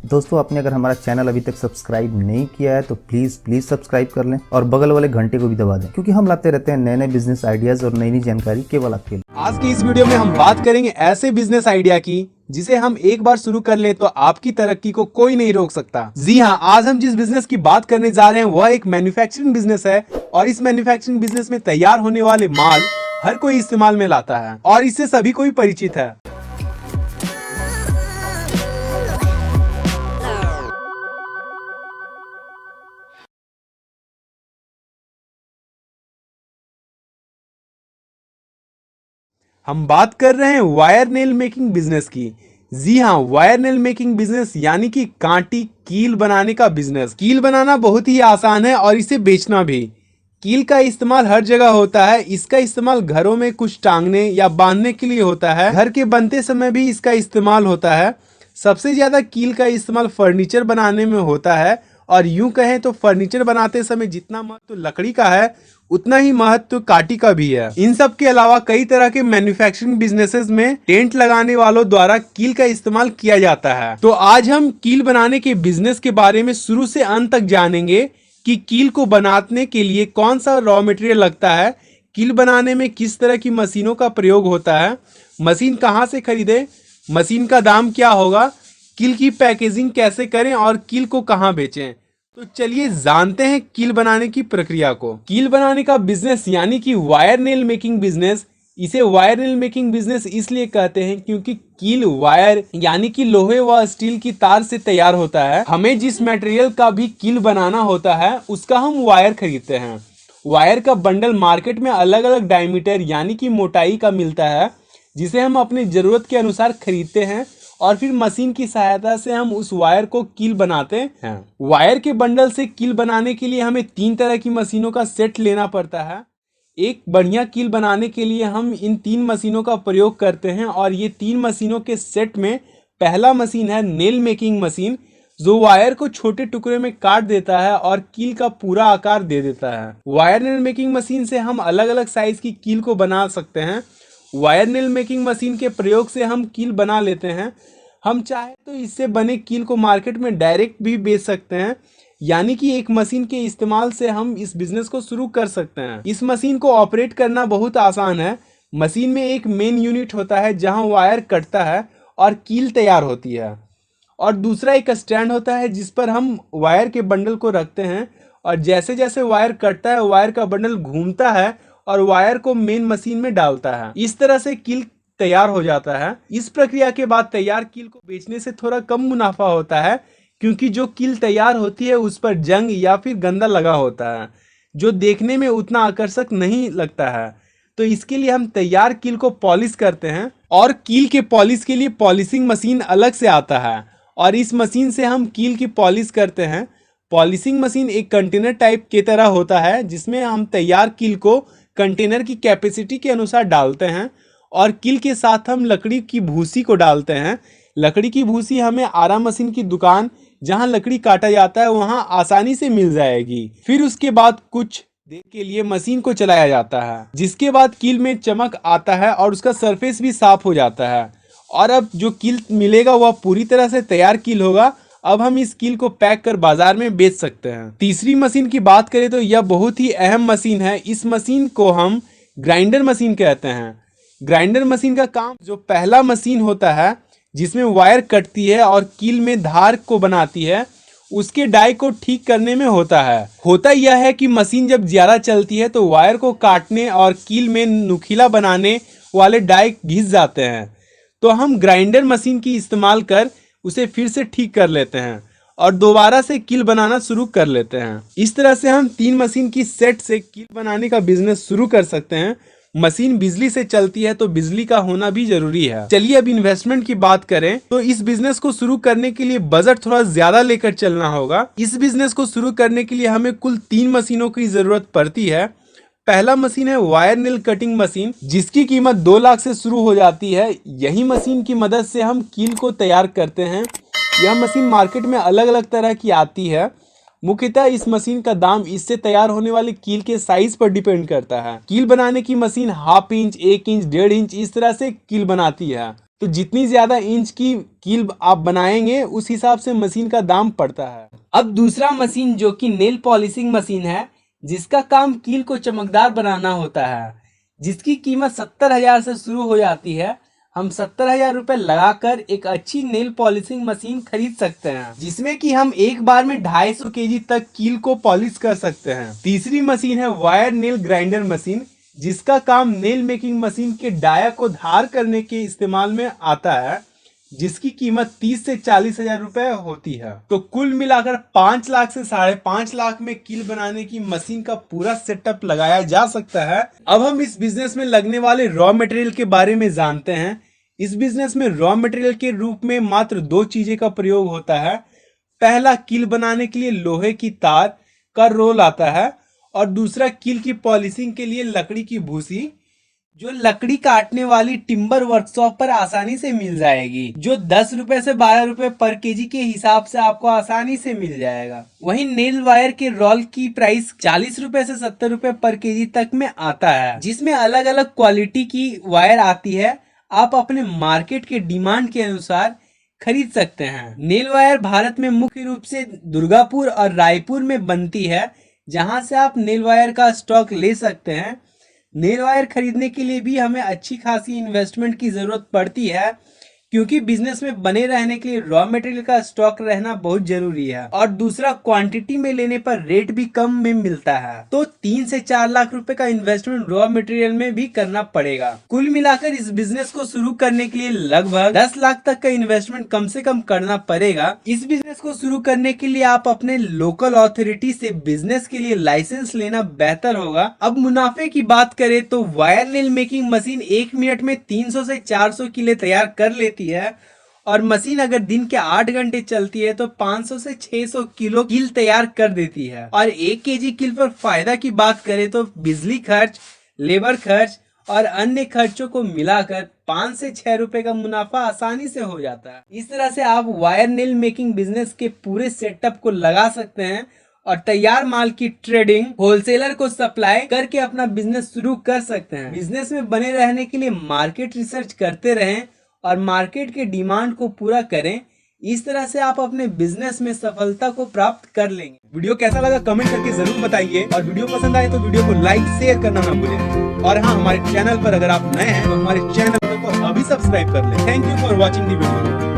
दोस्तों, आपने अगर हमारा चैनल अभी तक सब्सक्राइब नहीं किया है तो प्लीज सब्सक्राइब कर लें और बगल वाले घंटे को भी दबा दें, क्योंकि हम लाते रहते हैं नए नए बिजनेस आइडियाज और नई नई जानकारी केवल आपके लिए। आज की इस वीडियो में हम बात करेंगे ऐसे बिजनेस आइडिया की जिसे हम एक बार शुरू कर लें तो आपकी तरक्की को कोई नहीं रोक सकता। जी हाँ, आज हम जिस बिजनेस की बात करने जा रहे हैं वह एक मैन्युफैक्चरिंग बिजनेस है और इस मैन्युफैक्चरिंग बिजनेस में तैयार होने वाले माल हर कोई इस्तेमाल में लाता है और इससे सभी कोई परिचित है। हम बात कर रहे हैं वायर नेल मेकिंग बिजनेस की। जी हाँ, वायर नेल मेकिंग बिजनेस यानी कि कांटी कील बनाने का बिजनेस। कील बनाना बहुत ही आसान है और इसे बेचना भी। कील का इस्तेमाल हर जगह होता है। इसका इस्तेमाल घरों में कुछ टांगने या बांधने के लिए होता है। घर के बनते समय भी इसका इस्तेमाल होता है। सबसे ज्यादा कील का इस्तेमाल फर्नीचर बनाने में होता है और यूं कहें तो फर्नीचर बनाते समय जितना महत्व लकड़ी का है उतना ही महत्व काटी का भी है। इन सब के अलावा कई तरह के मैन्युफैक्चरिंग बिजनेसेस में टेंट लगाने वालों द्वारा कील का इस्तेमाल किया जाता है। तो आज हम कील बनाने के बिजनेस के बारे में शुरू से अंत तक जानेंगे कि कील को बनाने के लिए कौन सा रॉ मटेरियल लगता है, कील बनाने में किस तरह की मशीनों का प्रयोग होता है, मशीन कहाँ से खरीदे, मशीन का दाम क्या होगा, कील की पैकेजिंग कैसे करें और कील को कहाँ बेचें। तो चलिए जानते हैं कील बनाने की प्रक्रिया को। कील बनाने का बिजनेस यानी कि वायर नेल मेकिंग बिजनेस, इसे वायर नेल मेकिंग बिजनेस इसलिए कहते हैं क्योंकि कील वायर यानी कि लोहे व स्टील की तार से तैयार होता है। हमें जिस मटेरियल का भी कील बनाना होता है उसका हम वायर खरीदते हैं। वायर का बंडल मार्केट में अलग अलग डायमीटर यानी कि मोटाई का मिलता है, जिसे हम अपनी जरूरत के अनुसार खरीदते हैं और फिर मशीन की सहायता से हम उस वायर को कील बनाते हैं। वायर के बंडल से कील बनाने के लिए हमें 3 तरह की मशीनों का सेट लेना पड़ता है। एक बढ़िया कील बनाने के लिए हम इन 3 मशीनों का प्रयोग करते हैं और ये 3 मशीनों के सेट में पहला मशीन है नेल मेकिंग मशीन, जो वायर को छोटे टुकड़े में काट देता है और कील का पूरा आकार दे देता है। वायर नेल मेकिंग मशीन से हम अलग अलग साइज की कील को बना सकते हैं। वायर नेल मेकिंग मशीन के प्रयोग से हम कील बना लेते हैं। हम चाहे तो इससे बने कील को मार्केट में डायरेक्ट भी बेच सकते हैं, यानी कि एक मशीन के इस्तेमाल से हम इस बिजनेस को शुरू कर सकते हैं। इस मशीन को ऑपरेट करना बहुत आसान है। मशीन में एक मेन यूनिट होता है जहां वायर कटता है और कील तैयार होती है, और दूसरा एक स्टैंड होता है जिस पर हम वायर के बंडल को रखते हैं और जैसे जैसे वायर कटता है वायर का बंडल घूमता है और वायर को मेन मशीन में डालता है। इस तरह से कील तैयार हो जाता है। इस प्रक्रिया के बाद तैयार कील को बेचने से थोड़ा कम मुनाफा होता है, क्योंकि जो कील तैयार होती है उस पर जंग या फिर गंदा लगा होता है जो देखने में उतना आकर्षक नहीं लगता है। तो इसके लिए हम तैयार कील को पॉलिश करते हैं और कील के पॉलिश के लिए पॉलिशिंग मशीन अलग से आता है और इस मशीन से हम कील की पॉलिश करते हैं। पॉलिशिंग मशीन एक कंटेनर टाइप की तरह होता है जिसमें हम तैयार कील को कंटेनर की कैपेसिटी के अनुसार डालते हैं और कील के साथ हम लकड़ी की भूसी को डालते हैं। लकड़ी की भूसी हमें आरा मशीन की दुकान जहां लकड़ी काटा जाता है वहां आसानी से मिल जाएगी। फिर उसके बाद कुछ देर के लिए मशीन को चलाया जाता है, जिसके बाद कील में चमक आता है और उसका सरफेस भी साफ हो जाता है और अब जो कील मिलेगा वह पूरी तरह से तैयार कील होगा। अब हम इस कील को पैक कर बाजार में बेच सकते हैं। तीसरी मशीन की बात करें तो यह बहुत ही अहम मशीन है। इस मशीन को हम ग्राइंडर मशीन कहते हैं। ग्राइंडर मशीन का काम जो पहला मशीन होता है जिसमें वायर कटती है और कील में धार को बनाती है, उसके डाई को ठीक करने में होता है। होता यह है कि मशीन जब ज्यादा चलती है तो वायर को काटने और कील में नुकीला बनाने वाले डाई घिस जाते हैं, तो हम ग्राइंडर मशीन की इस्तेमाल कर उसे फिर से ठीक कर लेते हैं और दोबारा से कील बनाना शुरू कर लेते हैं। इस तरह से हम 3 मशीन की सेट से कील बनाने का बिजनेस शुरू कर सकते हैं। मशीन बिजली से चलती है तो बिजली का होना भी जरूरी है। चलिए अब इन्वेस्टमेंट की बात करें तो इस बिजनेस को शुरू करने के लिए बजट थोड़ा ज्यादा लेकर चलना होगा। इस बिजनेस को शुरू करने के लिए हमें कुल 3 मशीनों की जरूरत पड़ती है। पहला मशीन है वायर नेल कटिंग मशीन, जिसकी कीमत 2 लाख से शुरू हो जाती है। यही मशीन की मदद से हम कील को तैयार करते हैं। यह मशीन मार्केट में अलग अलग तरह की आती है। मुख्यतः इस मशीन का दाम इससे तैयार होने वाले कील के साइज पर डिपेंड करता है। कील बनाने की मशीन 1/2 इंच, 1 इंच, 1.5 इंच इस तरह से कील बनाती है। तो जितनी ज्यादा इंच की कील आप बनाएंगे उस हिसाब से मशीन का दाम पड़ता है। अब दूसरा मशीन जो कि नेल पॉलिशिंग मशीन है, जिसका काम कील को चमकदार बनाना होता है, जिसकी कीमत 70,000 से शुरू हो जाती है। हम 70,000 रुपए लगाकर एक अच्छी नेल पॉलिशिंग मशीन खरीद सकते हैं, जिसमें कि हम एक बार में 250 केजी तक कील को पॉलिश कर सकते हैं। तीसरी मशीन है वायर नेल ग्राइंडर मशीन, जिसका काम नेल मेकिंग मशीन के डाया को धार करने के इस्तेमाल में आता है, जिसकी कीमत 30 से 40,000 रुपए होती है। तो कुल मिलाकर 5 लाख से 5.5 लाख में कील बनाने की मशीन का पूरा सेटअप लगाया जा सकता है। अब हम इस बिजनेस में लगने वाले रॉ मटेरियल के बारे में जानते हैं। इस बिजनेस में रॉ मटेरियल के रूप में मात्र 2 चीजें का प्रयोग होता है। पहला, कील बनाने के लिए लोहे की तार का रोल आता है, और दूसरा कील की पॉलिशिंग के लिए लकड़ी की भूसी, जो लकड़ी काटने वाली टिम्बर वर्कशॉप पर आसानी से मिल जाएगी, जो 10 रुपए से 12 रुपए पर केजी के हिसाब से आपको आसानी से मिल जाएगा। वहीं नेल वायर के रोल की प्राइस 40 रुपए से 70 रुपए पर केजी तक में आता है, जिसमें अलग अलग क्वालिटी की वायर आती है। आप अपने मार्केट के डिमांड के अनुसार खरीद सकते हैं। नेल वायर भारत में मुख्य रूप से दुर्गापुर और रायपुर में बनती है, जहां से आप नेल वायर का स्टॉक ले सकते हैं। नेल वायर खरीदने के लिए भी हमें अच्छी खासी इन्वेस्टमेंट की जरूरत पड़ती है, क्योंकि बिजनेस में बने रहने के लिए रॉ मटेरियल का स्टॉक रहना बहुत जरूरी है, और दूसरा क्वांटिटी में लेने पर रेट भी कम में मिलता है। तो 3 से 4 लाख रुपए का इन्वेस्टमेंट रॉ मटेरियल में भी करना पड़ेगा। कुल मिलाकर इस बिजनेस को शुरू करने के लिए लगभग 10 लाख तक का इन्वेस्टमेंट कम से कम करना पड़ेगा। इस बिजनेस को शुरू करने के लिए आप अपने लोकल अथॉरिटी से बिजनेस के लिए लाइसेंस लेना बेहतर होगा। अब मुनाफे की बात करें तो wire nail making machine 1 minute में 300 से 400 कीले तैयार कर लेती है, और मशीन अगर दिन के 8 घंटे चलती है तो 500 से 600 किलो कील तैयार कर देती है। और 1 केजी कील पर फायदा की बात करें तो बिजली खर्च, लेबर खर्च और अन्य खर्चों को मिलाकर 5 से 6 रुपए का मुनाफा आसानी से हो जाता है। इस तरह से आप वायर नेल मेकिंग बिजनेस के पूरे सेटअप को लगा सकते हैं और तैयार माल की ट्रेडिंग, होलसेलर को सप्लाई करके अपना बिजनेस शुरू कर सकते हैं। बिजनेस में बने रहने के लिए मार्केट रिसर्च करते रहें और मार्केट के डिमांड को पूरा करें। इस तरह से आप अपने बिजनेस में सफलता को प्राप्त कर लेंगे। वीडियो कैसा लगा कमेंट करके जरूर बताइए, और वीडियो पसंद आए तो वीडियो को लाइक शेयर करना ना भूलें। और हाँ, हमारे चैनल पर अगर आप नए हैं तो हमारे चैनल को अभी सब्सक्राइब कर लें। Thank you for watching the video.